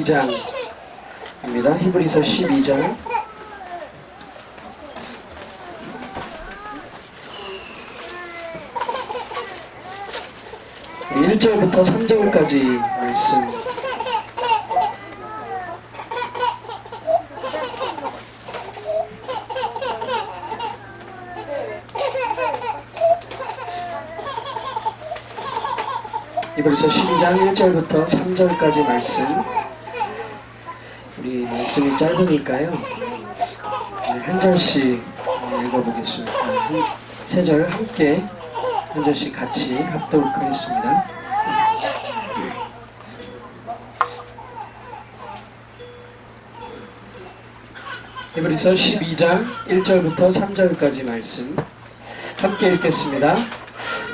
12장입니다. 히브리서 12장 1절부터 3절까지 말씀. 히브리서 12장 1절부터 3절까지 말씀. 우리 말씀이 짧으니까요, 한 절씩 읽어보겠습니다. 세 절 함께 한 절씩 같이 합독 하겠습니다. 히브리서 12장 1절부터 3절까지 말씀 함께 읽겠습니다.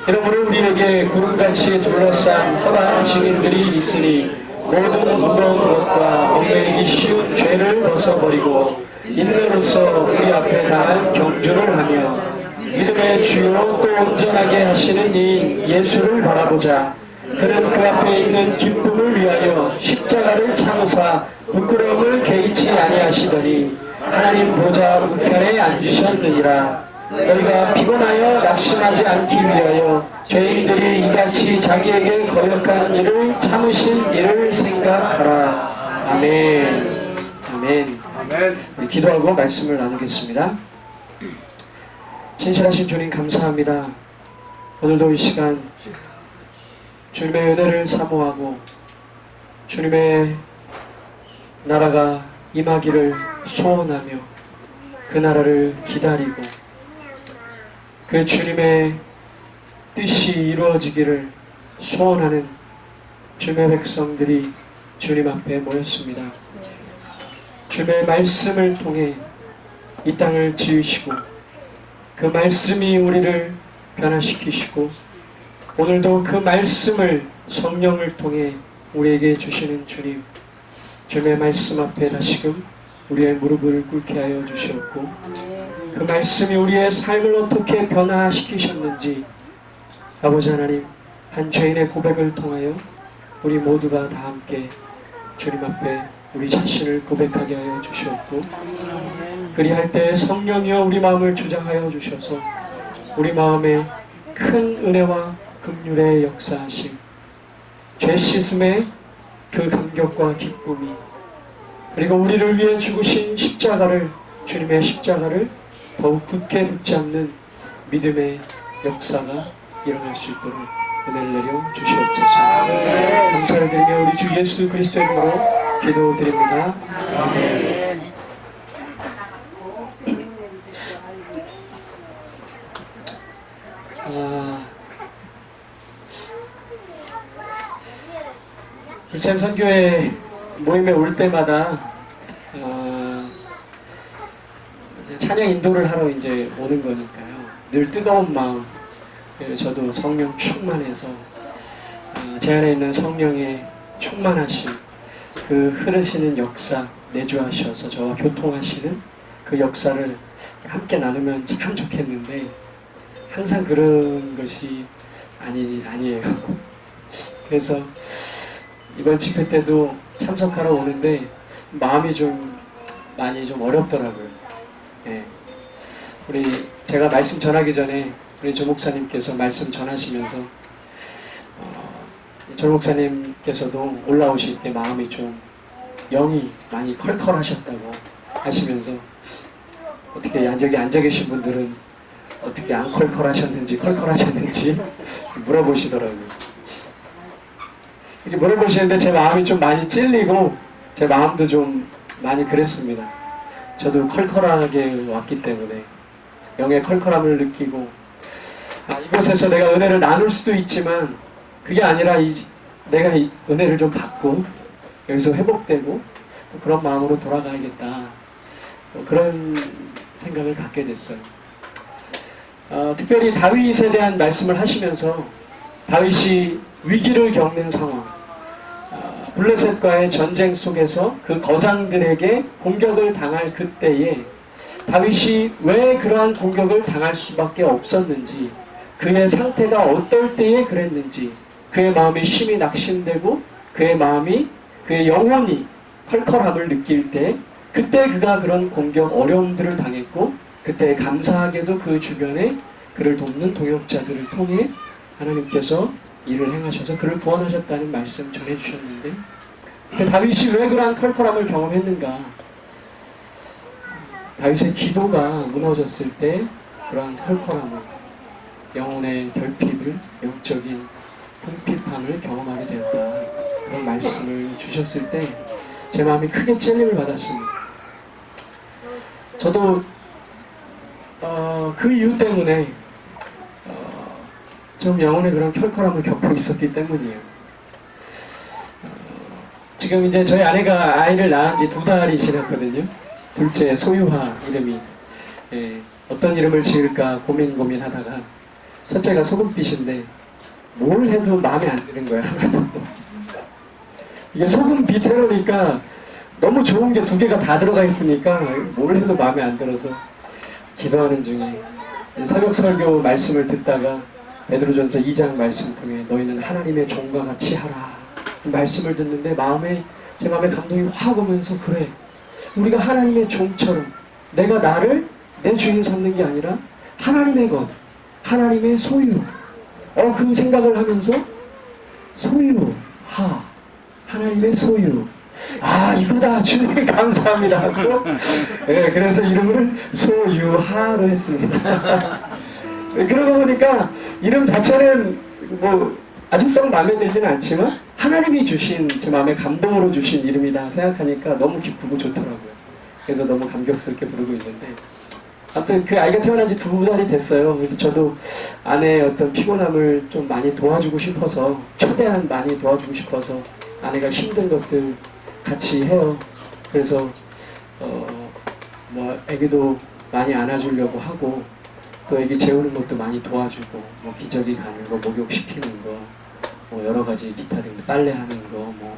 그러므로 우리에게 구름같이 둘러싼 허다한 증인들이 있으니 모든 무거운 것과 얽매이기 쉬운 죄를 벗어버리고 인내로서 우리 앞에 나갈 경주를 하며 믿음의 주요 또 온전하게 하시는 이 예수를 바라보자. 그는 그 앞에 있는 기쁨을 위하여 십자가를 참으사 부끄러움을 개의치 아니하시더니 하나님 보좌 우편에 앉으셨느니라. 너희가 피곤하여 낙심하지 않기 위하여 죄인들이 이같이 자기에게 거역한 일을 참으신 일을 생각하라. 아멘. 아멘. 우리 기도하고 말씀을 나누겠습니다. 신실하신 주님 감사합니다. 오늘도 이 시간 주님의 은혜를 사모하고 주님의 나라가 임하기를 소원하며 그 나라를 기다리고 그 주님의 뜻이 이루어지기를 소원하는 주님의 백성들이 주님 앞에 모였습니다. 주님의 말씀을 통해 이 땅을 지으시고 그 말씀이 우리를 변화시키시고 오늘도 그 말씀을 성령을 통해 우리에게 주시는 주님, 주님의 말씀 앞에 다시금 우리의 무릎을 꿇게 하여 주시옵고 그 말씀이 우리의 삶을 어떻게 변화시키셨는지 아버지 하나님, 한 죄인의 고백을 통하여 우리 모두가 다 함께 주님 앞에 우리 자신을 고백하게 하여 주시옵고 그리할 때 성령이여 우리 마음을 주장하여 주셔서 우리 마음에 큰 은혜와 긍휼의 역사하심, 죄 씻음의 그 감격과 기쁨이 그리고 우리를 위해 죽으신 십자가를, 주님의 십자가를 더욱 굳게 붙잡는 믿음의 역사가 일어날 수 있도록 은혜를 내려 주시옵소서. 감사를 드리며 우리 주 예수 그리스도의 이름으로 기도드립니다. 아멘. 일산 선교회 모임에 올 때마다 찬양 인도를 하러 이제 오는 거니까요. 늘 뜨거운 마음, 저도 성령 충만해서 제 안에 있는 성령의 충만하신 그 흐르시는 역사 내주하셔서 저와 교통하시는 그 역사를 함께 나누면 참 좋겠는데 항상 그런 것이 아니에요. 그래서 이번 집회 때도 참석하러 오는데 마음이 좀 많이 좀 어렵더라고요. 예. 제가 말씀 전하기 전에 우리 조 목사님께서 말씀 전하시면서 조 목사님께서도 올라오실 때 마음이 좀 영이 많이 컬컬하셨다고 하시면서 어떻게 여기 앉아 계신 분들은 어떻게 안 컬컬하셨는지 물어보시더라고요. 이렇게 물어보시는데 제 마음이 좀 많이 찔리고 제 마음도 좀 많이 그랬습니다. 저도 컬컬하게 왔기 때문에 영의 컬컬함을 느끼고 이곳에서 내가 은혜를 나눌 수도 있지만 그게 아니라 내가 이 은혜를 좀 받고 여기서 회복되고 그런 마음으로 돌아가야겠다, 그런 생각을 갖게 됐어요. 특별히 다윗에 대한 말씀을 하시면서 다윗이 위기를 겪는 상황, 블레셋과의 전쟁 속에서 그 거장들에게 공격을 당할 그때에 다윗이 왜 그러한 공격을 당할 수밖에 없었는지, 그의 상태가 어떨 때에 그랬는지, 그의 마음이 심히 낙심되고 그의 영혼이 컬컬함을 느낄 때 그때 그가 그런 공격 어려움들을 당했고 그때 감사하게도 그 주변에 그를 돕는 동역자들을 통해 하나님께서 일을 행하셔서 그를 구원하셨다는 말씀 전해주셨는데 다윗이 왜 그러한 컬컬함을 경험했는가? 다윗의 기도가 무너졌을 때 그러한 컬컬함을 영혼의 결핍을 영적인 궁핍함을 경험하게 되었다. 그런 말씀을 주셨을 때 제 마음이 크게 찔림을 받았습니다. 저도 그 이유 때문에 좀 영혼의 그런 컬컬함을 겪고 있었기 때문이에요. 지금 이제 저희 아내가 아이를 낳은 지 2달이 지났거든요. 둘째 소유하 이름이 어떤 이름을 지을까 고민하다가 첫째가 소금빛인데 뭘 해도 마음에 안 드는 거야. 이게 소금빛 해놓으니까 너무 좋은 게 2개가 다 들어가 있으니까 뭘 해도 마음에 안 들어서 기도하는 중에 새벽 설교 말씀을 듣다가 베드로전서 2장 말씀 통해 너희는 하나님의 종과 같이 하라 말씀을 듣는데 제 마음에 감동이 확 오면서 그래 우리가 하나님의 종처럼 내가 나를 내 주인 삼는 게 아니라 하나님의 것 하나님의 소유 그 생각을 하면서 하나님의 소유 이거다 주님 감사합니다 하고 그래서 이름을 소유하로 했습니다. 그러고 보니까 이름 자체는 뭐 아주 썩 마음에 들지는 않지만 하나님이 주신 제 마음에 감동으로 주신 이름이다 생각하니까 너무 기쁘고 좋더라고요. 그래서 너무 감격스럽게 부르고 있는데 아무튼 그 아이가 태어난 지 2달이 됐어요. 그래서 저도 아내의 어떤 피곤함을 좀 많이 도와주고 싶어서 최대한 많이 도와주고 싶어서 아내가 힘든 것들 같이 해요. 그래서 뭐 애기도 많이 안아주려고 하고 또 애기 재우는 것도 많이 도와주고 뭐 기저귀 가는 거 목욕시키는 거 뭐 여러 가지 기타 등등 빨래하는 거 뭐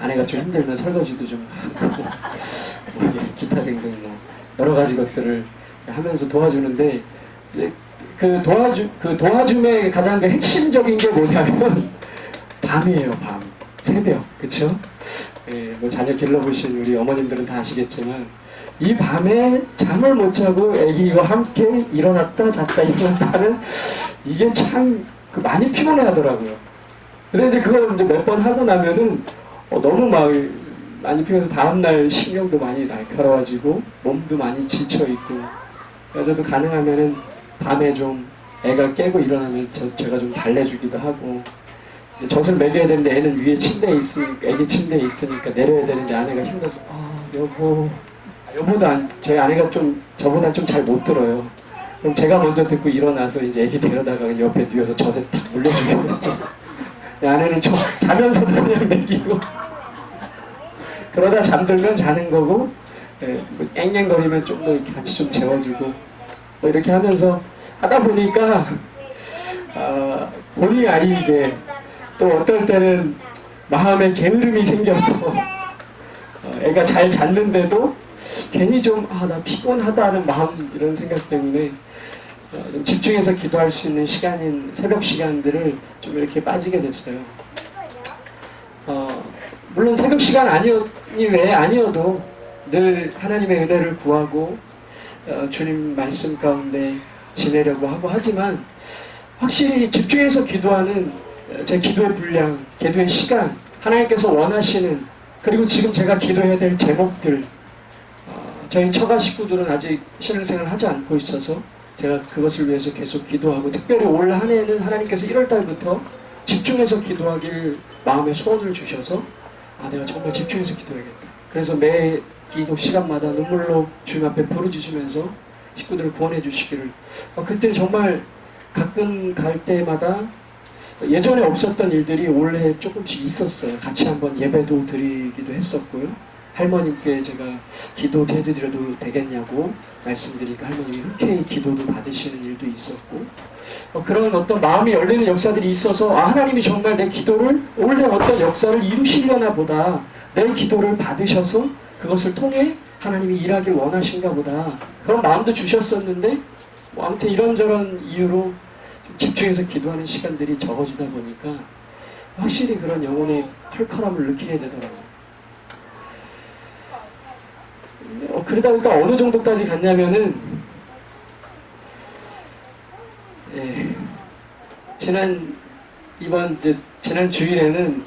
아내가 좀 힘들면 설거지도 좀 하고 뭐 기타 등등 뭐 여러 가지 것들을 하면서 도와주는데 그 도와줌의 가장 그 핵심적인 게 뭐냐면 밤이에요. 밤 새벽 그쵸? 뭐 자녀 길러보신 우리 어머님들은 다 아시겠지만 이 밤에 잠을 못 자고 아기와 함께 일어났다 일어났다는 이게 참 많이 피곤해 하더라고요. 그래서 이제 그걸 이제 몇 번 하고 나면은 너무 막 많이 피곤해서 다음날 신경도 많이 날카로워지고 몸도 많이 지쳐있고 저도 가능하면은 밤에 좀 애가 깨고 일어나면 제가 좀 달래주기도 하고 젖을 먹여야 되는데 애는 위에 침대에 있으니까 애기 침대에 있으니까 내려야 되는데 아내가 힘들어서 여보도 저희 아내가 좀 저보다 좀 잘 못 들어요. 그럼 제가 먼저 듣고 일어나서 이제 애기 데려다가 옆에 누워서 젖에 탁 물려주고 아내는 자면서도 그냥 먹이고 그러다 잠들면 자는 거고 뭐 앵앵거리면 좀 더 같이 좀 재워주고 뭐 이렇게 하면서 하다 보니까 본의 아니게 또 어떨 때는 마음에 게으름이 생겨서 애가 잘 잤는데도 괜히 좀 나 피곤하다는 마음 이런 생각 때문에 좀 집중해서 기도할 수 있는 시간인 새벽 시간들을 좀 이렇게 빠지게 됐어요. 물론 새벽 시간 아니어도 늘 하나님의 은혜를 구하고 주님 말씀 가운데 지내려고 하고 하지만 확실히 집중해서 기도하는 제 기도의 분량, 기도의 시간, 하나님께서 원하시는 그리고 지금 제가 기도해야 될 제목들 저희 처가 식구들은 아직 신앙생활을 하지 않고 있어서 제가 그것을 위해서 계속 기도하고 특별히 올 한 해는 하나님께서 1월달부터 집중해서 기도하길 마음에 소원을 주셔서 내가 정말 집중해서 기도해야겠다. 그래서 매 기도 시간마다 눈물로 주님 앞에 부르짖으면서 식구들을 구원해 주시기를 그때 정말 가끔 갈 때마다 예전에 없었던 일들이 올해 조금씩 있었어요. 같이 한번 예배도 드리기도 했었고요. 할머님께 제가 기도 해드려도 되겠냐고 말씀드리니까 할머님이 흔쾌히 기도도 받으시는 일도 있었고 그런 어떤 마음이 열리는 역사들이 있어서 하나님이 정말 내 기도를 올해 어떤 역사를 이루시려나 보다 내 기도를 받으셔서 그것을 통해 하나님이 일하길 원하신가 보다 그런 마음도 주셨었는데 아무튼 이런저런 이유로 좀 집중해서 기도하는 시간들이 적어지다 보니까 확실히 그런 영혼의 컬컬함을 느끼게 되더라고요. 그러다 보니까 어느 정도까지 갔냐면은, 예, 지난 주일에는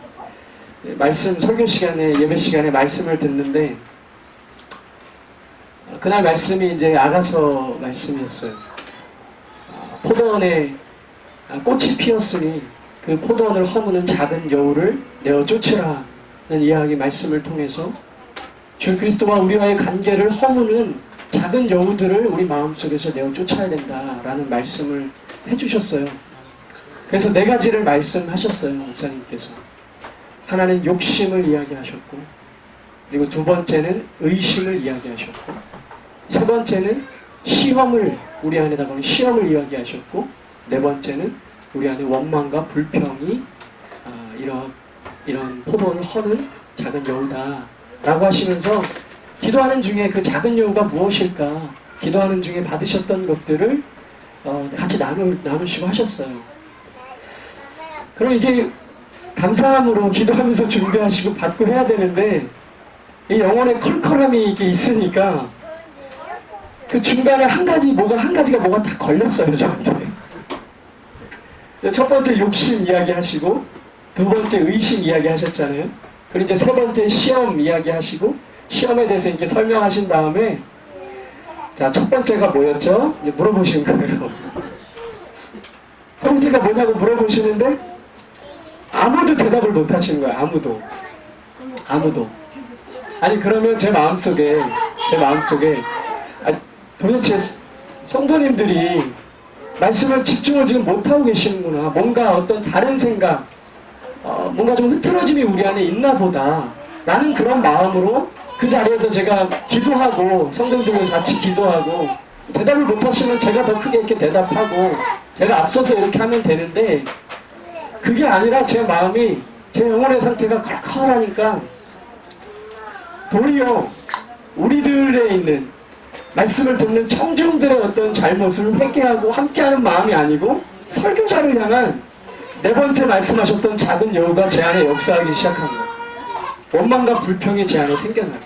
말씀, 설교 시간에, 예배 시간에 말씀을 듣는데, 그날 말씀이 이제 아가서 말씀이었어요. 포도원에 꽃이 피었으니 그 포도원을 허무는 작은 여우를 내어 쫓으라는 이야기 말씀을 통해서 주 그리스도와 우리와의 관계를 허무는 작은 여우들을 우리 마음속에서 내어 쫓아야 된다라는 말씀을 해주셨어요. 그래서 네 가지를 말씀하셨어요, 목사님께서. 하나는 욕심을 이야기하셨고, 그리고 두 번째는 의심을 이야기하셨고, 세 번째는 우리 안에다가 시험을 이야기하셨고, 네 번째는 우리 안에 원망과 불평이 이런 포도를 허는 작은 여우다라고 하시면서 기도하는 중에 그 작은 여우가 무엇일까, 기도하는 중에 받으셨던 것들을 같이 나누시고 하셨어요. 그럼 이게 감사함으로 기도하면서 준비하시고 받고 해야 되는데, 이 영혼의 컬컬함이 이게 있으니까 그 중간에 한 가지가 뭐가 다 걸렸어요, 저한테. 첫 번째 욕심 이야기 하시고, 두 번째 의심 이야기 하셨잖아요. 그리고 이제 세 번째 시험 이야기 하시고, 시험에 대해서 이렇게 설명하신 다음에, 자, 첫 번째가 뭐였죠? 이제 물어보신 거예요. 첫 번째가 뭐냐고 물어보시는데, 아무도 대답을 못 하시는 거예요, 아무도. 아니, 그러면 제 마음속에, 도대체 성도님들이 말씀을 집중을 지금 못하고 계시는구나. 뭔가 어떤 다른 생각, 뭔가 좀 흐트러짐이 우리 안에 있나 보다. 라는 그런 마음으로 그 자리에서 제가 기도하고, 성도들과 같이 기도하고, 대답을 못하시면 제가 더 크게 이렇게 대답하고, 제가 앞서서 이렇게 하면 되는데, 그게 아니라 제 마음이, 제 영혼의 상태가 컬컬하니까, 도리어 우리들에 있는 말씀을 듣는 청중들의 어떤 잘못을 회개하고 함께하는 마음이 아니고 설교자를 향한 네 번째 말씀하셨던 작은 여우가 제 안에 역사하기 시작한 거예요. 원망과 불평이 제 안에 생겨나요.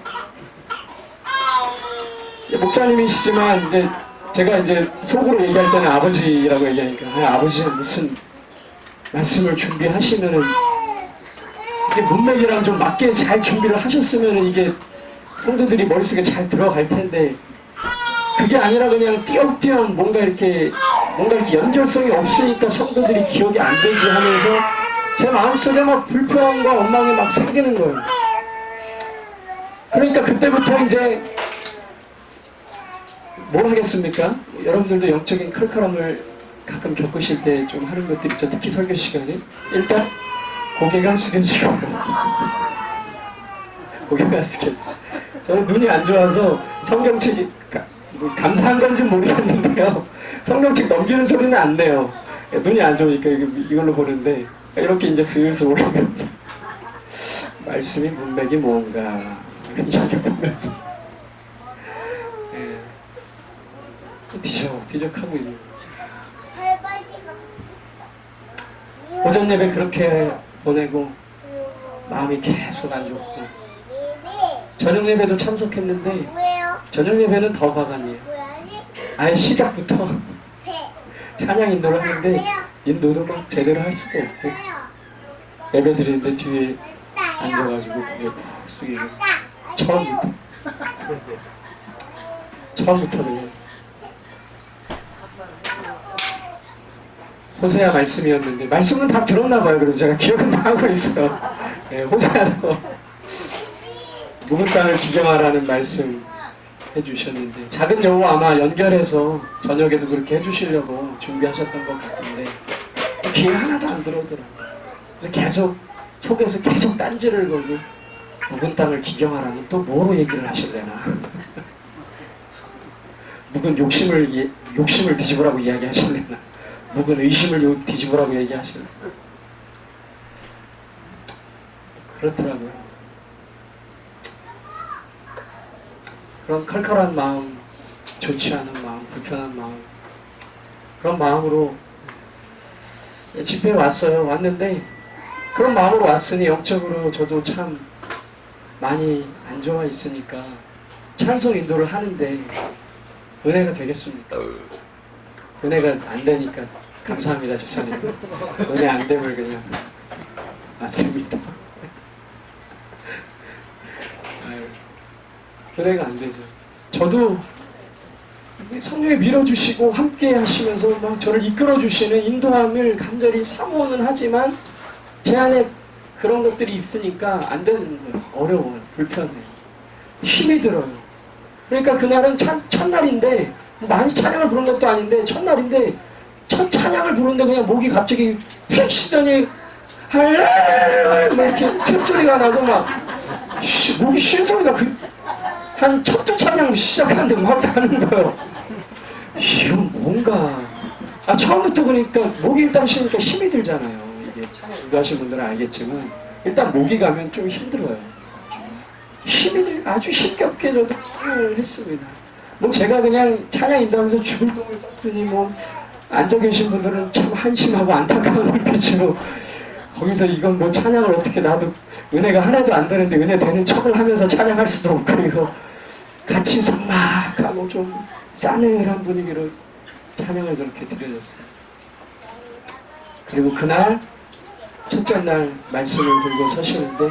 목사님이시지만 이제 제가 이제 속으로 얘기할 때는 아버지라고 얘기하니까, 아버지는 무슨 말씀을 준비하시면은 이게 문맥이랑 좀 맞게 잘 준비를 하셨으면은 이게 성도들이 머릿속에 잘 들어갈 텐데, 그게 아니라 그냥 띄엄띄엄 뭔가 이렇게 연결성이 없으니까 성도들이 기억이 안 되지 하면서 제 마음속에 막 불평과 원망이 막 생기는 거예요. 그러니까 그때부터 이제 뭘 하겠습니까? 여러분들도 영적인 컬컬함을 가끔 겪으실 때 좀 하는 것들 있죠. 특히 설교 시간에. 일단 고개가 숙여지고 고개가 숙여지고, 저는 눈이 안 좋아서 성경책이 감사한 건지 모르겠는데요, 성경책 넘기는 소리는 안 내요. 눈이 안 좋으니까 이걸로 보는데, 이렇게 이제 슬슬 올라가면서 말씀이 문맥이 뭔가 이렇게 보면서 뒤적하고 있는. 오전 예배 그렇게 보내고 마음이 계속 안 좋고, 저녁 예배도 참석했는데 저녁 예배는 더 바간이에요. 아예 시작부터 찬양 인도를 하는데 인도도 막 제대로 할 수도 없고, 예배 드리는데 뒤에 앉아가지고 고개 푹 숙이고, 처음부터 그냥 호세아 말씀이었는데, 말씀은 다 들었나봐요. 그래서 제가 기억은 다 하고 있어요. 네, 호세아도 묵은 땅을 기경하라는 말씀 해주셨는데, 작은 여우 아마 연결해서 저녁에도 그렇게 해주시려고 준비하셨던 것 같은데 귀에 하나도 안 들어오더라고요. 그래서 계속 속에서 계속 딴지를 걸고, 묵은 땅을 기경하라니 또 뭐로 얘기를 하실래나. 묵은 욕심을 뒤집으라고 이야기하실래나, 묵은 의심을 뒤집으라고 얘기하실래나. 그렇더라고요. 그런 칼칼한 마음, 좋지 않은 마음, 불편한 마음, 그런 마음으로 집회에 왔어요. 왔는데 그런 마음으로 왔으니 영적으로 저도 참 많이 안 좋아 있으니까 찬송 인도를 하는데 은혜가 되겠습니까? 은혜가 안 되니까 감사합니다, 집사님. 은혜 안 되면 그냥 맞습니다. 은혜가 안 되죠. 저도 성령에 밀어주시고 함께 하시면서 막 저를 이끌어주시는 인도함을 간절히 사모는 하지만 제 안에 그런 것들이 있으니까 안 되는 거예요. 어려워요. 불편해요. 힘이 들어요. 그러니까 그날은 첫날인데 많이 찬양을 부른 것도 아닌데 첫날인데 첫 찬양을 부르는데 그냥 목이 갑자기 휙 쉬더니 할렐루야 막 이렇게 쇳소리가 나고 막 목이 쉰 소리가 한 첫 두 찬양 시작하는데 막 나는 거예요. 이건 뭔가 처음부터 그러니까 목이 일단 쉬니까 힘이 들잖아요. 이게 찬양 유도하신 분들은 알겠지만 일단 목이 가면 좀 힘들어요. 아주 힘겹게 저도 찬양을 했습니다. 뭐 제가 그냥 찬양 인도하면서 죽을 똥을 쌌으니 뭐 앉아 계신 분들은 참 한심하고 안타까운 눈빛으로 거기서 이건 뭐 찬양을 어떻게 나도 은혜가 하나도 안 되는데 은혜 되는 척을 하면서 찬양할 수도 없고 이거 같이 성막하고 좀 싸늘한 분위기로 찬양을 그렇게 드려줬어요. 그리고 그날 첫째 날 말씀을 들고 서시는데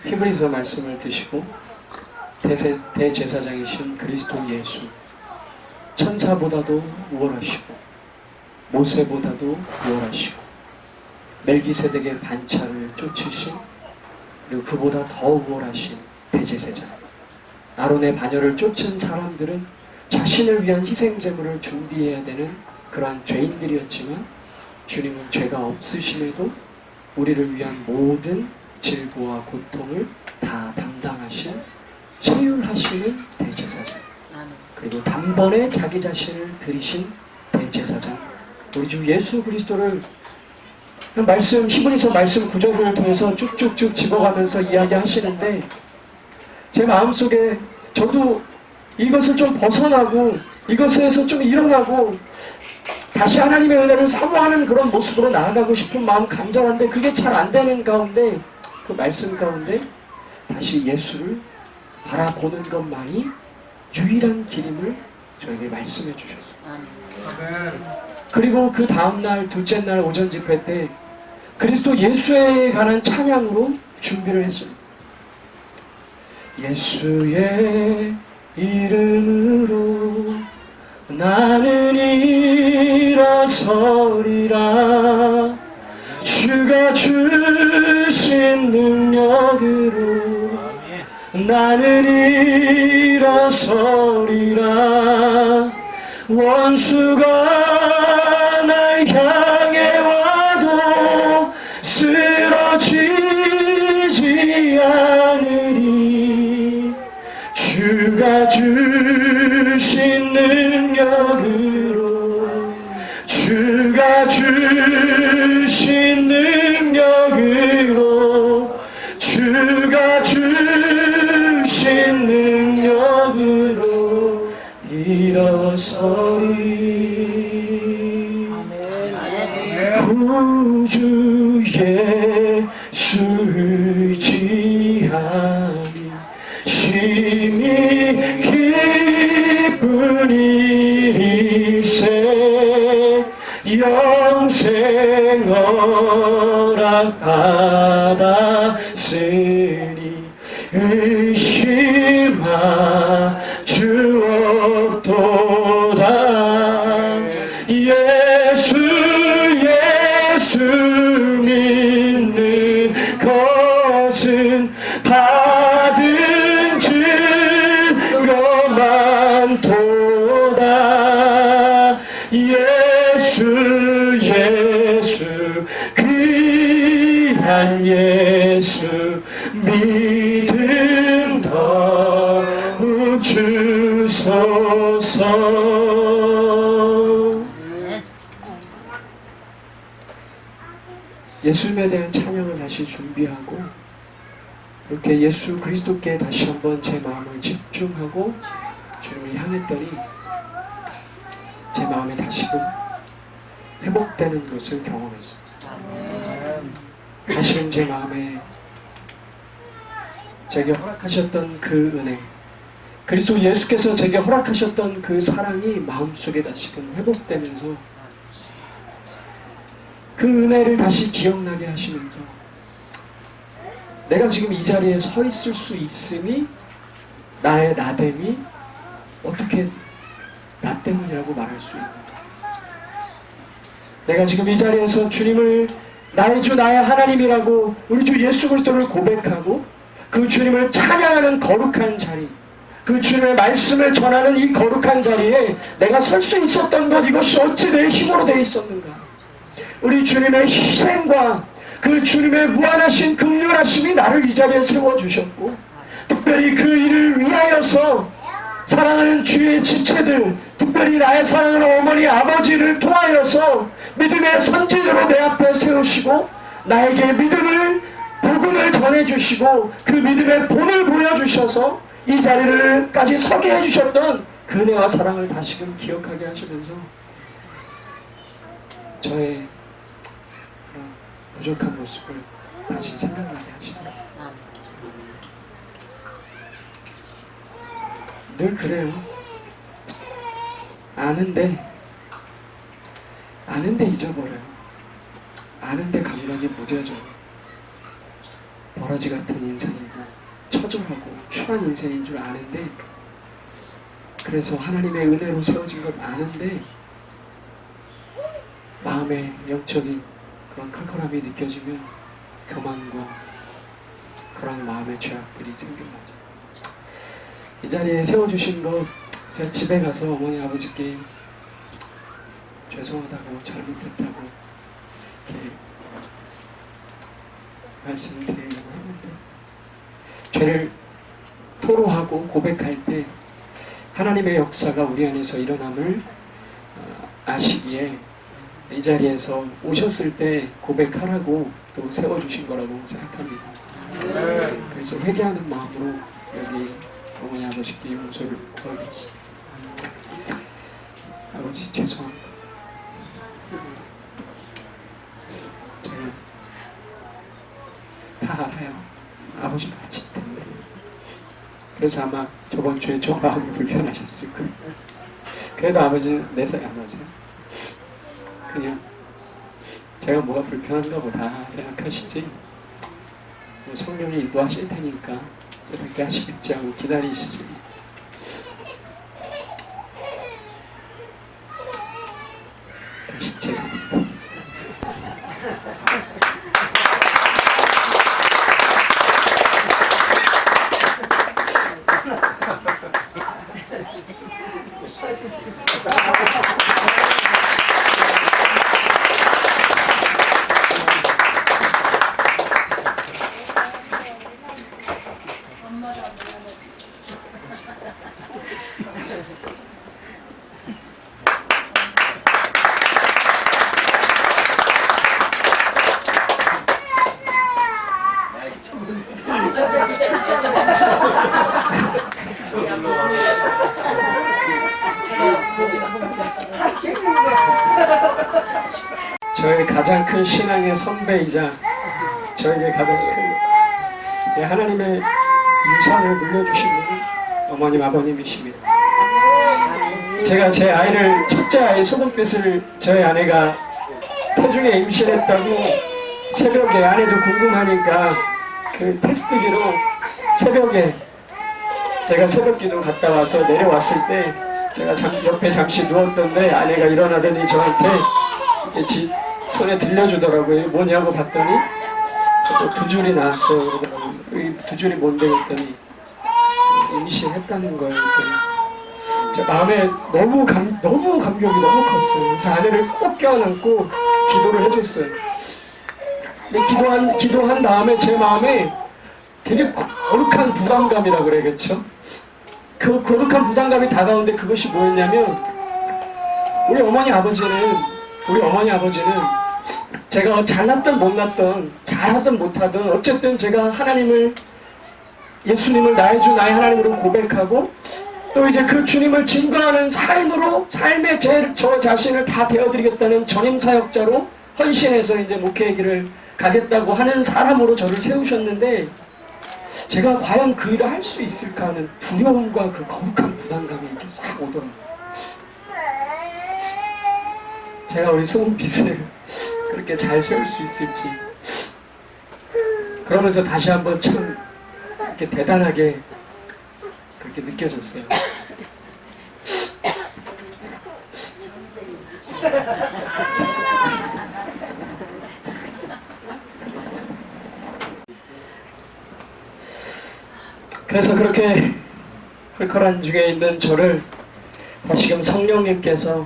히브리서 말씀을 드시고 대제사장이신 그리스도 예수 천사보다도 우월하시고 모세보다도 우월하시고 멜기세덱의 반차를 쫓으신 그리고 그보다 더 우월하신 대제사장 아론의 반열을 쫓은 사람들은 자신을 위한 희생제물을 준비해야 되는 그러한 죄인들이었지만 주님은 죄가 없으심에도 우리를 위한 모든 질고와 고통을 다 담당하신 치유하시는 대제사장 그리고 단번에 자기 자신을 드리신 대제사장 우리 주 예수 그리스도를 말씀 히브리서 말씀 구절을 통해서 쭉쭉쭉 집어가면서 이야기하시는데 제 마음속에 저도 이것을 좀 벗어나고 이것에서 좀 일어나고 다시 하나님의 은혜를 사모하는 그런 모습으로 나아가고 싶은 마음 간절한데 그게 잘 안 되는 가운데 그 말씀 가운데 다시 예수를 바라보는 것만이 유일한 길임을 저에게 말씀해 주셨어요. 그리고 그 다음날 둘째 날 오전 집회 때 그리스도 예수에 관한 찬양으로 준비를 했습니다. 예수의 이름으로 나는 일어서리라 주가 주신 능력으로 나는 일어서리라 원수가 날 향해 와도 쓰러지지 않으리 주가 주신 능력으로 주가 주신 능력으로 주가 주신 능력으로 일어서리 구주 예수 의지하니 심히 기쁜 일세 영생 허락받았으니 의심하 주 없도다 예수 믿는 것은 받은 증거만 도다 예수 귀한 예수 믿음 더욱 주소서. 예수님에 대한 찬양을 다시 준비하고 이렇게 예수 그리스도께 다시 한번 제 마음을 집중하고 주님을 향했더니 제 마음이 다시금 회복되는 것을 경험했습니다. 다시금 제 마음에 제게 허락하셨던 그 은혜, 그리스도 예수께서 제게 허락하셨던 그 사랑이 마음속에 다시금 회복되면서 그 은혜를 다시 기억나게 하시면서 내가 지금 이 자리에 서 있을 수 있음이 나의 나됨이 어떻게 나 때문이라고 말할 수 있는가. 내가 지금 이 자리에서 주님을 나의 주 나의 하나님이라고 우리 주 예수 그리스도를 고백하고 그 주님을 찬양하는 거룩한 자리, 그 주님의 말씀을 전하는 이 거룩한 자리에 내가 설 수 있었던 것, 이것이 어찌 내 힘으로 되어 있었는가. 우리 주님의 희생과 그 주님의 무한하신 긍휼하심이 나를 이 자리에 세워주셨고, 특별히 그 일을 위하여서 사랑하는 주의 지체들, 특별히 나의 사랑하는 어머니 아버지를 통하여서 믿음의 선진으로 내 앞에 세우시고 나에게 복음을 전해주시고 그 믿음의 본을 보여주셔서 이 자리를까지 서게 해주셨던 그 은혜와 사랑을 다시금 기억하게 하시면서 저의 부족한 모습을 다시 생각나게 하시더라고요. 늘 그래요. 아는데 잊어버려요. 아는데 감각이 무뎌져요. 버러지 같은 인생이고 처절하고 추한 인생인 줄 아는데, 그래서 하나님의 은혜로 세워진 걸 아는데 마음에 영적인 그런 칼칼함이 느껴지면 교만과 그런 마음의 죄악들이 생겨나죠. 이 자리에 세워주신 것, 제가 집에 가서 어머니 아버지께 죄송하다고 잘못했다고 이렇게 말씀드리려고 했는데, 죄를 토로하고 고백할 때 하나님의 역사가 우리 안에서 일어남을 아시기에 이 자리에서 오셨을 때 고백하라고 또 세워주신 거라고 생각합니다. 그래서 회개하는 마음으로 여기 어머니 아버지께 용서를 구하겠습니다. 아버지 죄송합니다. 제가 다 알아요. 아버지도 아실 텐데. 그래서 아마 저번 주에 좀 마음이 불편하셨을 거예요. 그래도 아버지는 내색이 안 하세요. 그냥 제가 뭐가 불편한가 보다 생각하시지, 뭐 성령이 인도하실 테니까 이렇게 하시겠지 하고 기다리시지. 다시 죄송합니다. 저의 가장 큰 신앙의 선배이자 저에게 가장 큰 하나님의 유산을 물려주신 분이 어머님 아버님이십니다. 제가 제 아이를, 첫째 아이 소금빛을 저희 아내가 태중에 임신했다고 새벽에, 아내도 궁금하니까 그 테스트기로 새벽에 제가 새벽기도 갔다 와서 내려왔을 때 제가 옆에 잠시 누웠던데 아내가 일어나더니 저한테 이렇게 손에 들려주더라고요. 뭐냐고 봤더니 저도 두 줄이 나왔어요. 그러더라고요. 이 두 줄이 뭔데 그랬더니 임신했다는 거예요. 제 마음에 너무 감격이 너무 컸어요. 그래서 아내를 꼭 껴안고 기도를 해줬어요. 근데 기도한 다음에 제 마음에 되게 거룩한 부담감이라 그래야겠죠? 그 거룩한 부담감이 다가오는데 그것이 뭐였냐면, 우리 어머니 아버지는 제가 잘났든 못났든 잘하든 못하든 어쨌든 제가 예수님을 나의 주 나의 하나님으로 고백하고 또 이제 그 주님을 증거하는 삶으로 삶의 저 자신을 다 되어드리겠다는 전임사역자로 헌신해서 이제 목회의 길을 가겠다고 하는 사람으로 저를 세우셨는데, 제가 과연 그 일을 할 수 있을까 하는 두려움과 그 거룩한 부담감이 이렇게 싹 오더라고요. 제가 우리 소금빛을 그렇게 잘 세울 수 있을지, 그러면서 다시 한번 참 이렇게 대단하게 그렇게 느껴졌어요. 그래서 그렇게 컬컬한 중에 있는 저를 다시금 성령님께서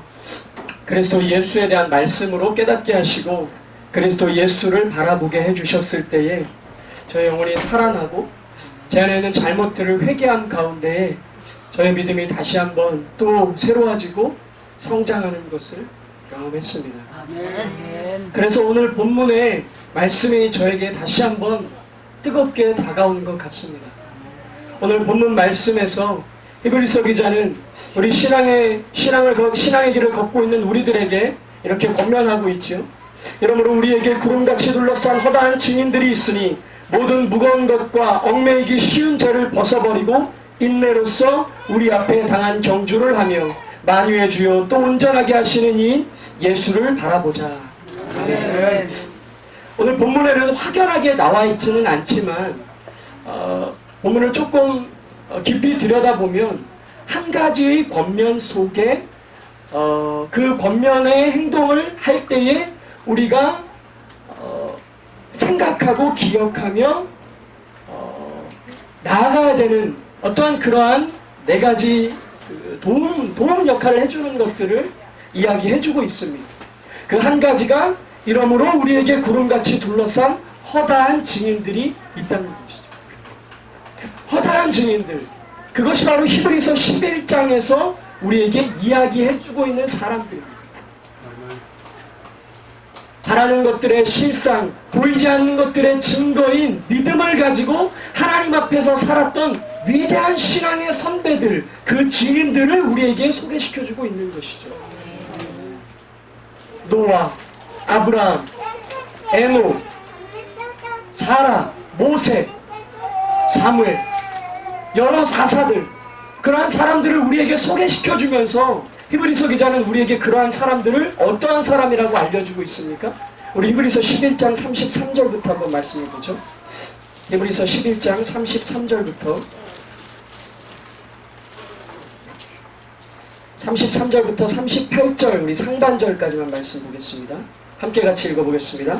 그리스도 예수에 대한 말씀으로 깨닫게 하시고 그리스도 예수를 바라보게 해주셨을 때에 저의 영혼이 살아나고 제 안에 있는 잘못들을 회개함 가운데에 저의 믿음이 다시 한번 또 새로워지고 성장하는 것을 경험했습니다. 아멘. 그래서 오늘 본문의 말씀이 저에게 다시 한번 뜨겁게 다가오는 것 같습니다. 오늘 본문 말씀에서 히브리서 기자는 우리 신앙의 길을 걷고 있는 우리들에게 이렇게 권면하고 있죠. 이러므로 우리에게 구름같이 둘러싼 허다한 증인들이 있으니 모든 무거운 것과 얽매이기 쉬운 죄를 벗어버리고 인내로써 우리 앞에 당한 경주를 하며 만유의 주요 또 온전하게 하시는 이인 예수를 바라보자. 아멘. 오늘 본문에는 확연하게 나와 있지는 않지만 본문을 조금 깊이 들여다보면 한 가지의 권면 속에 그 권면의 행동을 할 때에 우리가 생각하고 기억하며 나아가야 되는 어떠한 그러한 네 가지 도움 역할을 해주는 것들을 이야기해주고 있습니다. 그 한 가지가 이러므로 우리에게 구름같이 둘러싼 허다한 증인들이 있다는 것이죠. 허다한 증인들, 그것이 바로 히브리서 11장에서 우리에게 이야기해주고 있는 사람들입니다. 바라는 것들의 실상, 보이지 않는 것들의 증거인 믿음을 가지고 하나님 앞에서 살았던 위대한 신앙의 선배들, 그 증인들을 우리에게 소개시켜주고 있는 것이죠. 노아, 아브라함, 에녹, 사라, 모세, 사무엘, 여러 사사들, 그러한 사람들을 우리에게 소개시켜주면서 히브리서 기자는 우리에게 그러한 사람들을 어떠한 사람이라고 알려주고 있습니까? 우리 히브리서 11장 33절부터 한번 말씀해보죠. 히브리서 11장 33절부터 38절 우리 상반절까지만 말씀 보겠습니다. 함께 같이 읽어보겠습니다.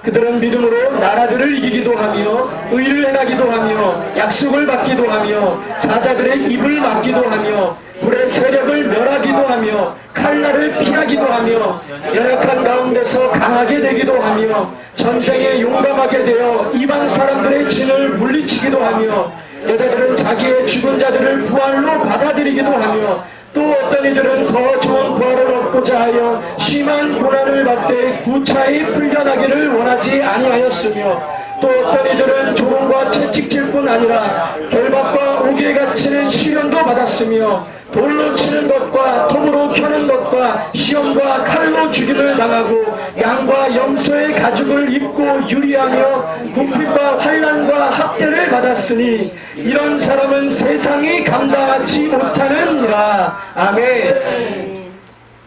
그들은 믿음으로 나라들을 이기기도 하며 의를 행하기도 하며 약속을 받기도 하며 사자들의 입을 막기도 하며 불의 세력을 멸하기도 하며 칼날을 피하기도 하며 연약한 가운데서 강하게 되기도 하며 전쟁에 용감하게 되어 이방 사람들의 진을 물리치기도 하며 여자들은 자기의 죽은 자들을 부활로 받아들이기도 하며 또 어떤 이들은 더 좋은 부활을 얻고자 하여 심한 고난을 받되 구차히 풀려나기를 원하지 아니하였으며 또 어떤 이들은 조롱과 채찍질 뿐 아니라 결박과 옥에 갇히는 시련도 받았으며 돌로 치는 것과 톱으로 켜는 것과 시험과 칼로 죽임을 당하고 양과 염소의 가죽을 입고 유리하며 궁핍과 환난과 학대를 받았으니 이런 사람은 세상이 감당하지 못하느니라. 아멘.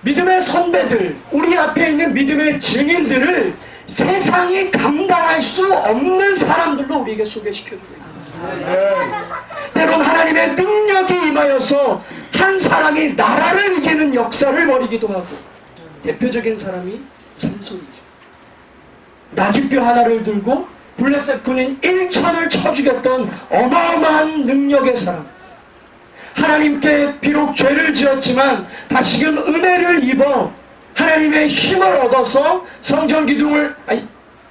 믿음의 선배들, 우리 앞에 있는 믿음의 증인들을 세상이 감당할 수 없는 사람들로 우리에게 소개시켜주고 있습니다. 때론 하나님의 능력이 임하여서 한 사람이 나라를 이기는 역사를 벌이기도 하고, 대표적인 사람이 삼손이죠. 나귀뼈 하나를 들고 블레셋 군인 1천을 쳐 죽였던 어마어마한 능력의 사람. 하나님께 비록 죄를 지었지만 다시금 은혜를 입어 하나님의 힘을 얻어서 성전 기둥을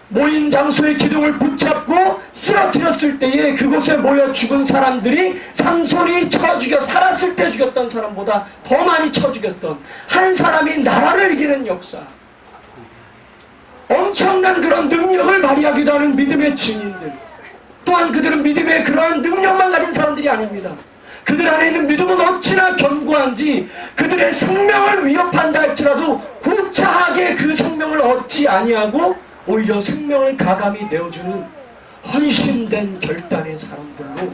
모인 장소의 기둥을 붙잡고 쓰러뜨렸을 때에 그곳에 모여 죽은 사람들이 삼손이 쳐 죽여 살았을 때 죽였던 사람보다 더 많이 쳐 죽였던 한 사람이 나라를 이기는 역사, 엄청난 그런 능력을 발휘하기도 하는 믿음의 증인들. 또한 그들은 믿음의 그러한 능력만 가진 사람들이 아닙니다. 그들 안에 있는 믿음은 어찌나 견고한지 그들의 생명을 위협한다 할지라도 구차하게 그 생명을 얻지 아니하고 오히려 생명을 가감히 내어주는 헌신된 결단의 사람들로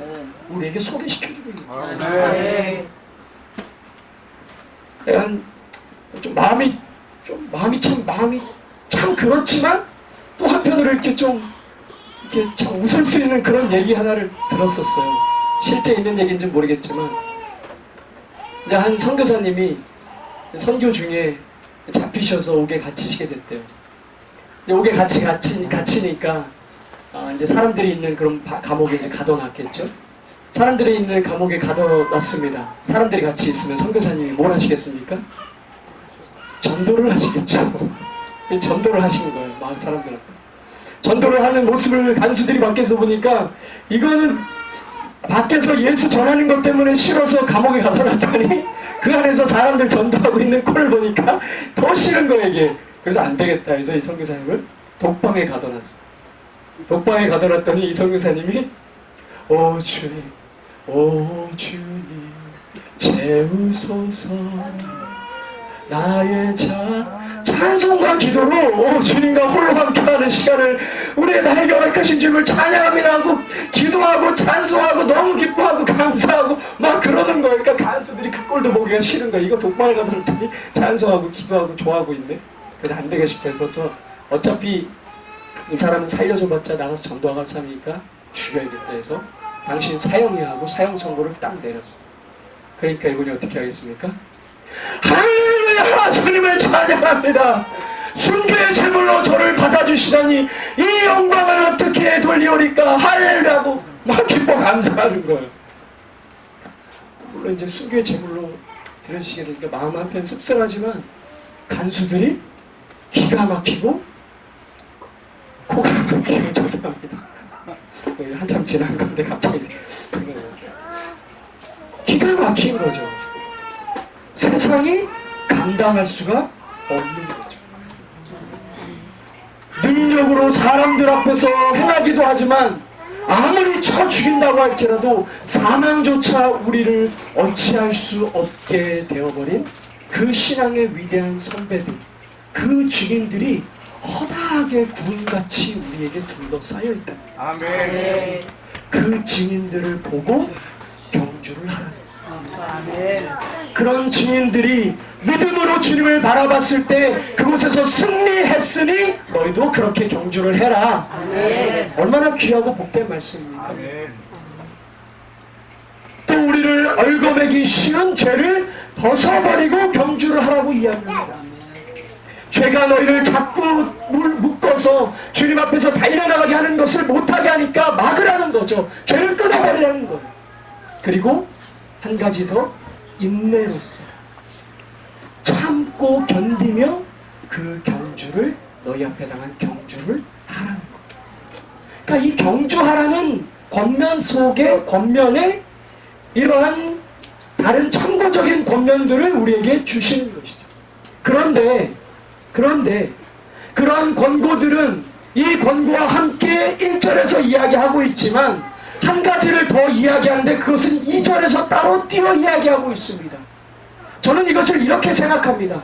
우리에게 소개시켜주고 있는 거예요. 아멘. 약간 좀 마음이 참 그렇지만 또 한편으로 이렇게 좀 이렇게 참 웃을 수 있는 그런 얘기 하나를 들었었어요. 실제 있는 얘기인지 모르겠지만 이제 한 선교사님이 선교 중에 잡히셔서 옥에 갇히시게 됐대요. 이제 옥에 갇히니까 이제 사람들이 있는 그런 감옥에 이제 가둬놨겠죠. 사람들이 있는 감옥에 가둬놨습니다. 사람들이 같이 있으면 선교사님이 뭘 하시겠습니까? 전도를 하시겠죠. 전도를 하시는 거예요. 막 사람들한테. 전도를 하는 모습을 간수들이 밖에서 보니까 이거는 밖에서 예수 전하는 것 때문에 싫어서 감옥에 가둬놨더니 그 안에서 사람들 전도하고 있는 꼴을 보니까 더 싫은 거예요, 이게. 그래서 안 되겠다 해서 이 선교사님을 독방에 가둬놨어. 독방에 가둬놨더니 이 선교사님이 오 주님, 오 주님 채우소서 나의 찬송과 기도로 주님과 홀로 함께하는 시간을 우리의 나에게 허락하신 주님을 찬양합니다 하고 기도하고 찬송하고 너무 기뻐하고 감사하고 막 그러는 거예요. 그러니까 간수들이 그 꼴도 보기가 싫은 거예요. 이거 독방을 가더니 찬송하고 기도하고 좋아하고 있네. 그래서 안 되겠다 싶어서 어차피 이 사람은 살려줘봤자 나가서 전도할 사람이니까 죽여야겠다 해서 당신 사형이야 하고 사형 선고를 딱 내렸어. 그러니까 이분이 어떻게 하겠습니까? 할렐루야 주님을 찬양합니다. 순교의 제물로 저를 받아주시다니 이 영광을 어떻게 돌리오리까 할렐루야 하고 막 기뻐 감사하는 거예요. 물론 이제 순교의 제물로 들으시게 되니까 마음 한편 씁쓸하지만 간수들이 기가 막히고 코가 막히고 죄송합니다. 한참 지난 건데 갑자기 기가 막힌 거죠. 세상이 감당할 수가 없는 거죠. 능력으로 사람들 앞에서 행하기도 하지만 아무리 쳐 죽인다고 할지라도 사망조차 우리를 어찌할 수 없게 되어버린 그 신앙의 위대한 선배들, 그 증인들이 허다하게 구름같이 우리에게 둘러싸여 있다. 아멘. 그 증인들을 보고 경주를 하라. 아멘. 그런 증인들이 믿음으로 주님을 바라봤을 때 그곳에서 승리했으니 너희도 그렇게 경주를 해라. 아멘. 얼마나 귀하고 복된 말씀입니까? 아멘. 또 우리를 얽어매기 쉬운 죄를 벗어버리고 경주를 하라고 이야기합니다. 죄가 너희를 자꾸 묶어서 주님 앞에서 달려나가게 하는 것을 못하게 하니까 막으라는 거죠. 죄를 끊어버리라는 거예요. 그리고 한 가지 더, 인내로서 참고 견디며 그 경주를, 너희 앞에 당한 경주를 하라는 거예요. 그러니까 이 경주하라는 권면 속에, 권면에 이러한 다른 참고적인 권면들을 우리에게 주시는 것이죠. 그런데 그러한 권고들은 이 권고와 함께 1절에서 이야기하고 있지만 한 가지를 더 이야기하는데 그것은 2절에서 따로 띄어 이야기하고 있습니다. 저는 이것을 이렇게 생각합니다.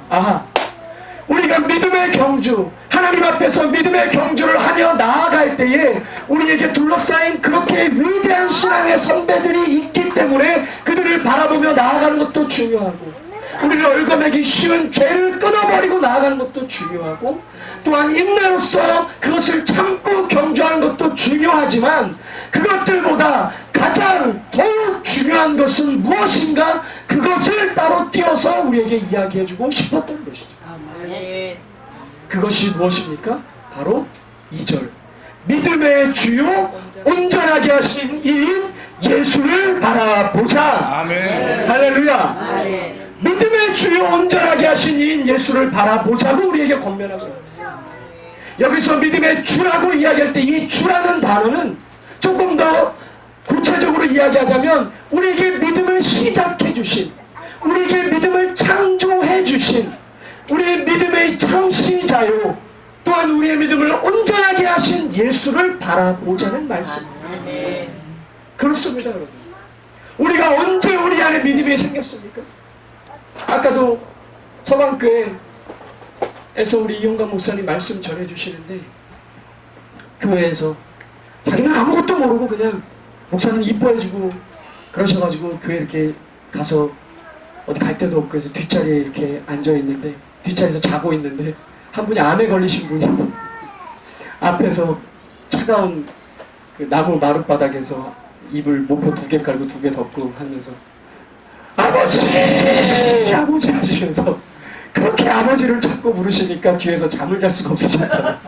우리가 믿음의 경주, 하나님 앞에서 믿음의 경주를 하며 나아갈 때에 우리에게 둘러싸인 그렇게 위대한 신앙의 선배들이 있기 때문에 그들을 바라보며 나아가는 것도 중요하고, 우리를 얽어매기 쉬운 죄를 끊어버리고 나아가는 것도 중요하고, 또한 인내로서 그것을 참고 경주하는 것도 중요하지만 그것들보다 가장 더욱 중요한 것은 무엇인가, 그것을 따로 띄어서 우리에게 이야기해주고 싶었던 것이죠. 아멘. 그것이 무엇입니까? 바로 2절, 믿음의 주요 온전하게 하신 이인 예수를 바라보자. 아멘. 할렐루야. 아멘. 믿음의 주요 온전하게 하신 이인 예수를 바라보자고 우리에게 권면하고 있습니다. 여기서 믿음의 주라고 이야기할 때 이 주라는 단어는 조금 더 구체적으로 이야기하자면 우리에게 믿음을 시작해 주신, 우리에게 믿음을 창조해 주신, 우리의 믿음의 창시자요, 또한 우리의 믿음을 온전하게 하신 예수를 바라보자는 말씀입니다. 아멘. 그렇습니다, 여러분. 우리가 언제 우리 안에 믿음이 생겼습니까? 아까도 서방교회에서 우리 이용관 목사님 말씀 전해주시는데, 교회에서 자기는 아무것도 모르고 그냥 목사님 이뻐해주고 그러셔가지고 교회 이렇게 가서 어디 갈 데도 없고 해서 뒷자리에 이렇게 앉아있는데, 뒷자리에서 자고 있는데 한 분이 암에 걸리신 분이 앞에서 차가운 그 나무 마룻바닥에서 이불 모포 2개 깔고 2개 덮고 하면서 아버지! 아버지 하시면서 그렇게 아버지를 자꾸 부르시니까 뒤에서 잠을 잘 수가 없으셨다.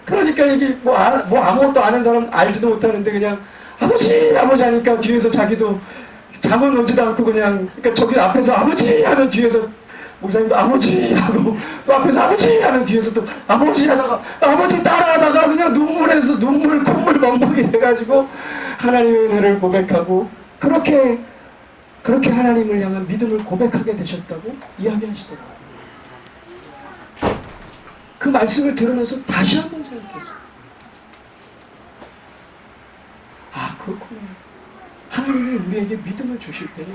그러니까 이게 뭐 아무것도 아는 사람 알지도 못하는데 그냥 아버지! 아버지 하니까 뒤에서 자기도 잠은 오지도 않고 그냥, 그러니까 저기 앞에서 아버지! 하면 뒤에서 목사님도 아버지! 하고 또 앞에서 아버지! 하면 뒤에서 또 아버지! 하다가 아버지 따라하다가 그냥 눈물에서 콧물 멍멍이 돼가지고 하나님의 은혜를 고백하고 그렇게 하나님을 향한 믿음을 고백하게 되셨다고 이야기하시더라고요. 그 말씀을 들으면서 다시 한번 생각했어요. 아, 그렇구나. 하나님이 우리에게 믿음을 주실 때는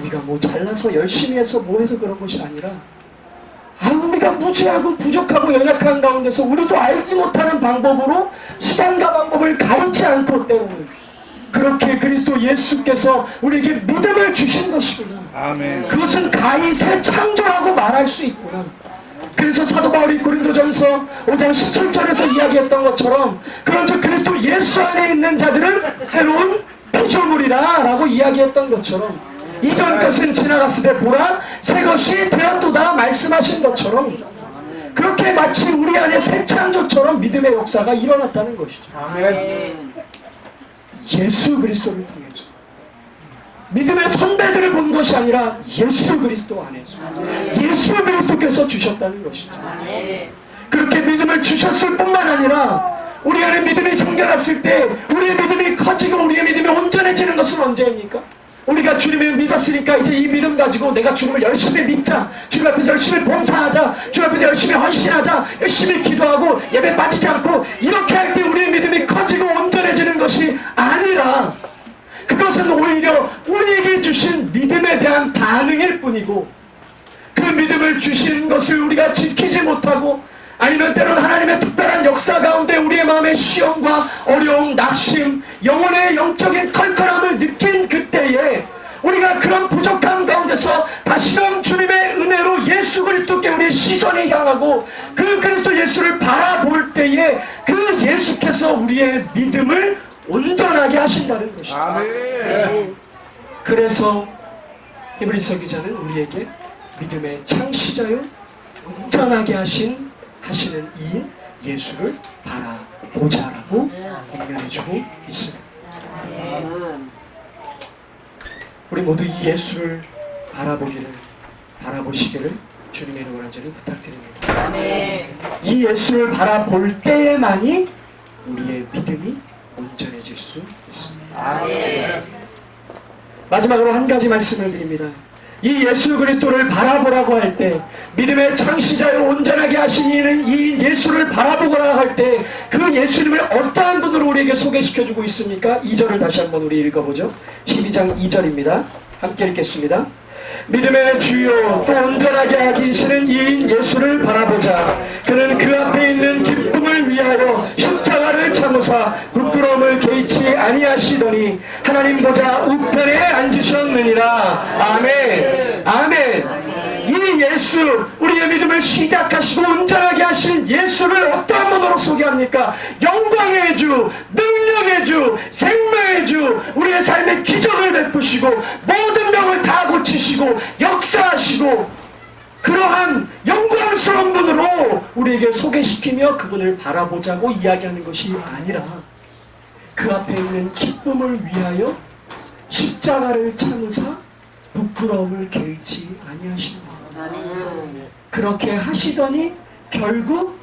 우리가 뭐 잘나서 열심히 해서 뭐 해서 그런 것이 아니라 우리가 무지하고 부족하고 연약한 가운데서 우리도 알지 못하는 방법으로 수단과 방법을 가리지 않고 때문에 그렇게 그리스도 예수께서 우리에게 믿음을 주신 것이구나. 아멘. 그것은 가히 새 창조라고 말할 수 있구나. 그래서 사도 바울이 고린도전서 5장 17절에서 이야기했던 것처럼 그런즉 그리스도 예수 안에 있는 자들은 새로운 피조물이라 라고 이야기했던 것처럼 이전 것은 지나갔으되 보라 새 것이 되었도다 말씀하신 것처럼 그렇게 마치 우리 안에 새 창조처럼 믿음의 역사가 일어났다는 것이죠. 아멘. 예수 그리스도를 통해서 믿음의 선배들을 본 것이 아니라 예수 그리스도 안에서 예수 그리스도께서 주셨다는 것이죠. 그렇게 믿음을 주셨을 뿐만 아니라 우리 안에 믿음이 생겨났을 때 우리의 믿음이 커지고 우리의 믿음이 온전해지는 것은 언제입니까? 우리가 주님을 믿었으니까 이제 이 믿음 가지고 내가 주님을 열심히 믿자, 주님 앞에서 열심히 봉사하자, 주님 앞에서 열심히 헌신하자, 열심히 기도하고 예배 빠지지 않고 이렇게 할 때 우리의 믿음이 커지고 온전해지는 것이 아니라 그것은 오히려 우리에게 주신 믿음에 대한 반응일 뿐이고 그 믿음을 주신 것을 우리가 지키지 못하고 아니면 때로는 하나님의 특별한 역사 가운데 우리의 마음의 시험과 어려움, 낙심, 영혼의 영적인 컬컬함을 느낀 그때에 우리가 그런 부족함 가운데서 다시금 주님의 은혜로 예수 그리스도께 우리의 시선이 향하고 그 그리스도 예수를 바라볼 때에 그 예수께서 우리의 믿음을 온전하게 하신다는 것입니다. 아멘. 그래서 히브리서 기자는 우리에게 믿음의 창시자요 온전하게 하시는 이인 예수를 바라보자라고 권면해주고 있습니다. 우리 모두 이 예수를 바라보시기를 주님의 이름으로 간절히 부탁드립니다. 이 예수를 바라볼 때에만이 우리의 믿음이 온전해질 수 있습니다. 마지막으로 한 가지 말씀을 드립니다. 이 예수 그리스도를 바라보라고 할 때 믿음의 창시자요 온전하게 하신 이 예수를 바라보거나 할 때 그 예수님을 어떠한 분으로 우리에게 소개시켜주고 있습니까? 2절을 다시 한번 우리 읽어보죠. 12장 2절입니다. 함께 읽겠습니다. 믿음의 주요 또 온전하게 하시는 이인 예수를 바라보자. 그는 그 앞에 있는 기쁨을 위하여 십자가를 참으사 부끄러움을 개의치 아니하시더니 하나님 보좌 우편에 앉으셨느니라. 아멘. 아멘. 이 예수, 우리의 믿음을 시작하시고 온전하게 하신 예수를 어떠한 분으로 소개합니까? 영광의 주, 능력의 주, 생명의 주, 우리의 삶의 기적을 베푸시고 모든 병을 다 고치시고 역사하시고 그러한 영광스러운 분으로 우리에게 소개시키며 그분을 바라보자고 이야기하는 것이 아니라 그 앞에 있는 기쁨을 위하여 십자가를 참으사 부끄러움을 개의치 아니하십니다. 그렇게 하시더니 결국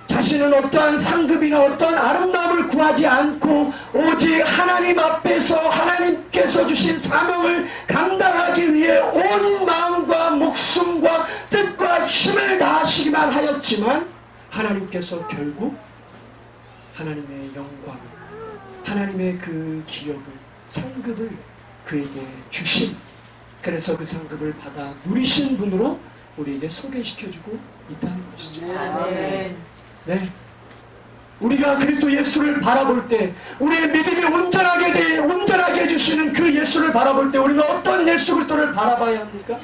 자신은 어떠한 상급이나 어떠한 아름다움을 구하지 않고 오직 하나님 앞에서 하나님께서 주신 사명을 감당하기 위해 온 마음과 목숨과 뜻과 힘을 다하시기만 하였지만 하나님께서 결국 하나님의 영광, 하나님의 그 기업을, 상급을 그에게 주신, 그래서 그 상급을 받아 누리신 분으로 우리에게 소개시켜주고 있다는 것이죠. 네. 우리가 그리스도 예수를 바라볼 때, 우리의 믿음이 온전하게 해주시는 그 예수를 바라볼 때 우리는 어떤 예수 그리스도를 바라봐야 합니까?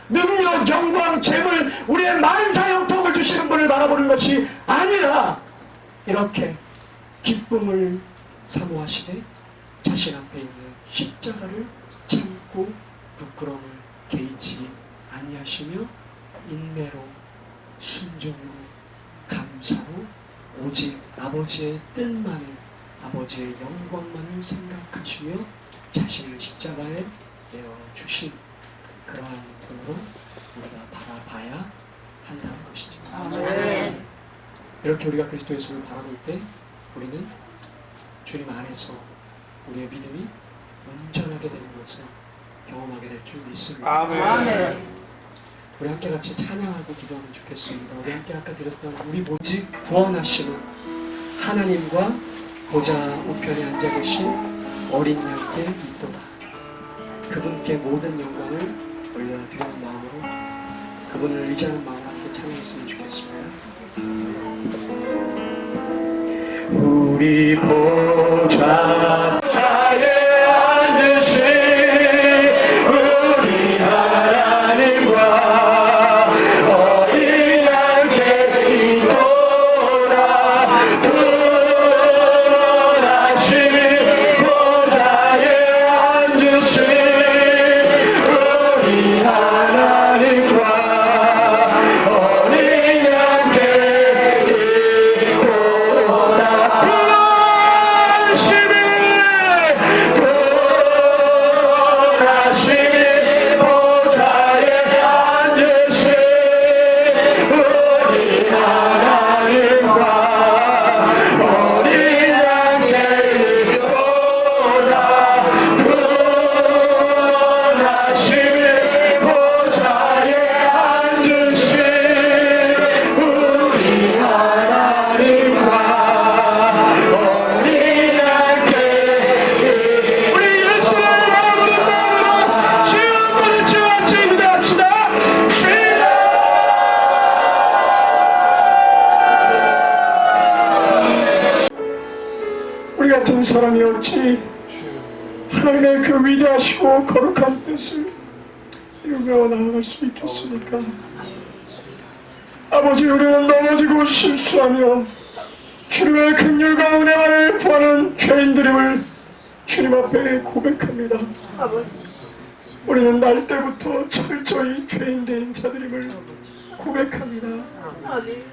능력, 영광, 재물, 우리의 만사형통을 주시는 분을 바라보는 것이 아니라 이렇게 기쁨을 사모하시되 자신 앞에 있는 십자가를 참고 부끄러움을 개의치 아니하시며 인내로 순종으로 감사로 오직 아버지의 뜻만을, 아버지의 영광만을 생각하시며 자신을 십자가에 내어주신 그러한 분으로 우리가 바라봐야 한다는 것이죠. 아멘. 이렇게 우리가 그리스도 예수를 바라볼 때 우리는 주님 안에서 우리의 믿음이 온전하게 되는 것을 경험하게 될 줄 믿습니다. 아멘. 우리 함께 같이 찬양하고 기도하면 좋겠습니다. 우리 함께 아까 드렸던 우리 오직 구원하시는 하나님과 보좌 우편에 앉아 계신 어린 양께 있도다. 그분께 모든 영광을 올려드리는 마음으로, 그분을 의지하는 마음으로 함께 찬양했으면 좋겠습니다. 우리 보좌 자에 앉으신 우리 하나님과 어린 양께 있도다. 구원하신 보좌에 앉으신 우리 하나님과 어린 양께 있도다. 우리 같은 사람이 어찌 하나님의 그 위대하시고 거룩한 뜻을 이루며 나아갈 수 있겠습니까? 아버지, 우리는 넘어지고 실수하며 주님의 긍휼과 은혜만을 구하는 죄인들임을 주님 앞에 고백합니다. 아버지, 우리는 날 때부터 철저히 죄인된 자들임을 고백합니다. 아멘.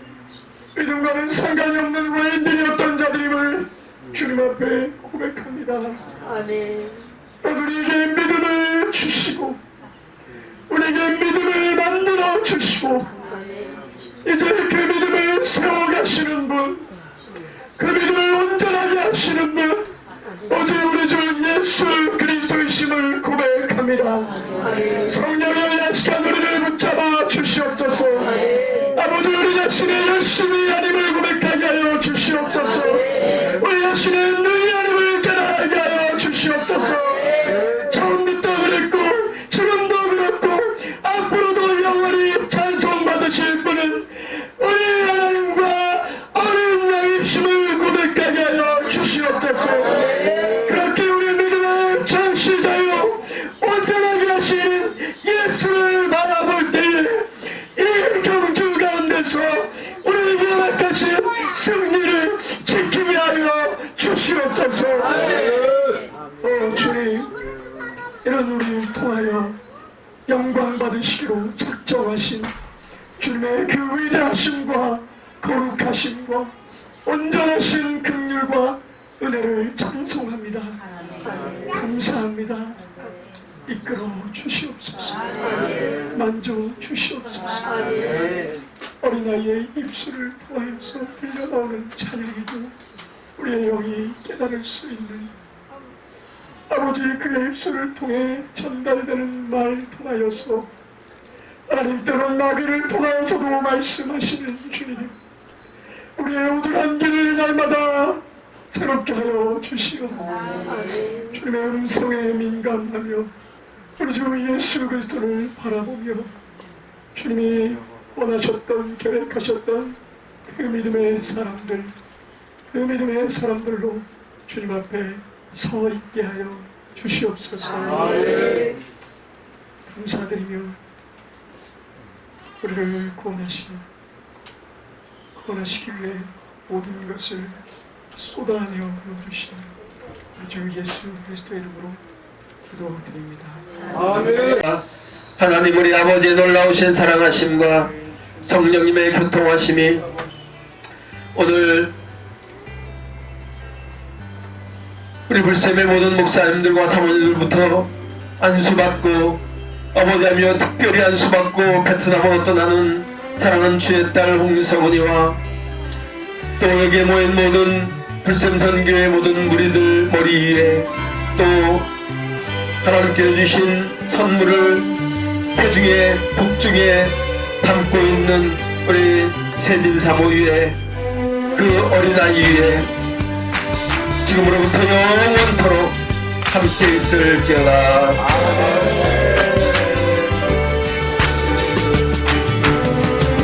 믿음과는 상관이 없는 외인들이었던 자들임을 주님 앞에 고백합니다. 아멘. 우리에게 믿음을 주시고 우리에게 믿음을 만들어 주시고 이제 그 믿음을 세워가시는 분, 그 믿음을 온전하게 하시는 분, 오직 우리 주 예수 그리스도이심을 고백합니다. 성령의 야식한 우리를 붙잡아 주시옵소서. 아버지, 우리 자신의 열심히 하나님을 고백하게 하여 주시옵소서. 우리 자신의 능히 하나님을 깨달게 하여 주시옵소서. 처음부터 그랬고 지금도 그렇고 앞으로도 영원히 찬송받으실 분은 우리 하나님과 어린 양이심을 고백하게 하여 주시옵소서. 그렇게 우리 믿음의 창시자요 온전하게 하신 예수를 바라볼 때에 이 경주 가운데서 우리에게 허락하신 승리를 지키게 하여 주시옵소서. 주님, 이런 우리를 통하여 영광 받으시기로 작정하신 주님의 그 위대하심과 거룩하심과 온전하신 긍휼과 은혜를 찬송합니다. 감사합니다. 이끌어 주시옵소서. 만져 주시옵소서. 어린아이의 입술을 통하여서 들려나오는 찬양에도 우리의 영이 깨달을 수 있는, 아버지 그의 입술을 통해 전달되는 말 통하여서 하나님 때론 나귀를 통하여서도 말씀하시는 주님, 우리의 우둔한 길을 날마다 새롭게 하여 주시오. 주님의 음성에 민감하며 우리 주 예수 그리스도를 바라보며 주님이 원하셨던, 계획하셨던 그 믿음의 사람들, 그 믿음의 사람들로 주님 앞에 서 있게 하여 주시옵소서. 감사드리며 우리를 구원하시기 위해 모든 것을 쏟아내어 부어주시는 우리 주 예수 그리스도의 이름으로 기도드립니다. 하나님 우리 아버지의 놀라우신 사랑하심과 성령님의 교통하심이 오늘 우리 불샘의 모든 목사님들과 사모님들부터 안수받고 아버지하며 특별히 안수받고 베트남으로 떠나는 사랑하는 주의 딸 홍성은이와 또 여기에 모인 모든 불샘선교의 모든 무리들 머리 위에 또 하나님께서 주신 선물을 태중에 복중에 담고 있는 우리 세진사모 위에 그 어린아이 위에 지금으로부터 영원토록 함께 있을지어다.